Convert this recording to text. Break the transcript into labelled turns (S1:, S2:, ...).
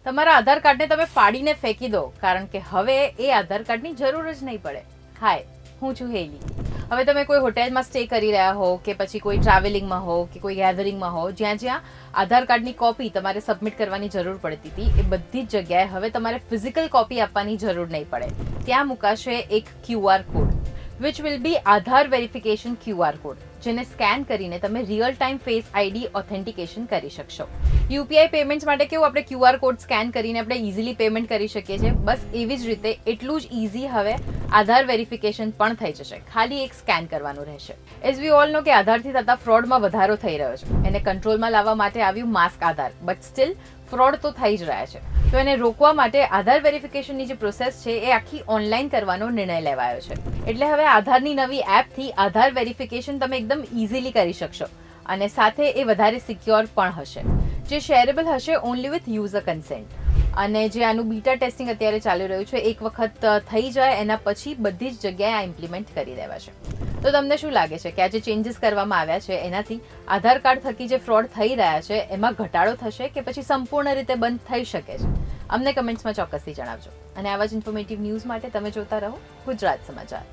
S1: તમારા આધાર કાર્ડને તમે ફાડીને ફેંકી દો, કારણ કે હવે એ આધાર કાર્ડની જરૂર જ નહીં પડે. હાય, હું છું હેલી. હવે તમે કોઈ હોટેલમાં સ્ટે કરી રહ્યા હો કે પછી કોઈ ટ્રાવેલિંગમાં હો કે કોઈ ગેધરિંગમાં હો, જ્યાં આધાર કાર્ડની કોપી તમારે સબમિટ કરવાની જરૂર પડતી હતી, એ બધી જ જગ્યાએ હવે તમારે ફિઝિકલ કોપી આપવાની જરૂર નહીં પડે. ત્યાં મુકાશે એક QR code, which will be Aadhaar verification QR code, જેને સ્કેન કરીને તમે real time face ID authentication કરી શકશો. યુપીઆઈ પેમેન્ટ્સ માટે કેવું આપણે QR કોડ સ્કેન કરીને આપણે ઇઝીલી પેમેન્ટ કરી શકીએ છીએ, બસ એવી જ રીતે એટલું જ ઇઝી હવે આધાર વેરિફિકેશન પણ થઈ જશે. ખાલી એક સ્કેન કરવાનું રહેશે. એઝ વી ઓલ નો કે આધારથી થતા ફ્રોડમાં વધારો થઈ રહ્યો છે. એને કંટ્રોલમાં લાવવા માટે આવ્યું mask Aadhaar, but still fraud તો થઈ જ રહ્યા છે. તો એને રોકવા માટે આધાર વેરિફિકેશનની જે પ્રોસેસ છે એ આખી ઓનલાઈન કરવાનો નિર્ણય લેવાયો છે. એટલે હવે આધારની નવી એપથી આધાર વેરિફિકેશન તમે એકદમ ઇઝીલી કરી શકશો અને સાથે એ વધારે સિક્યોર પણ હશે, જે શેરેબલ હશે ઓનલી વિથ યુઝર કન્સેન્ટ. અને જે આનું બીટા ટેસ્ટિંગ અત્યારે ચાલી રહ્યું છે, એક વખત થઈ જાય એના પછી બધી જ જગ્યાએ આ ઇમ્પ્લિમેન્ટ કરી દેવાશે. તો તમને શું લાગે છે કે આ જે ચેન્જીસ કરવામાં આવ્યા છે એનાથી આધાર કાર્ડ થકી જે ફ્રોડ થઈ રહ્યા છે એમાં ઘટાડો થશે કે પછી સંપૂર્ણ રીતે બંધ થઈ શકે છે? અમને કમેન્ટ્સમાં ચોક્કસથી જણાવજો. અને આવા જ ઇન્ફોર્મેટિવ ન્યૂઝ માટે તમે જોતા રહો ગુજરાત સમાચાર.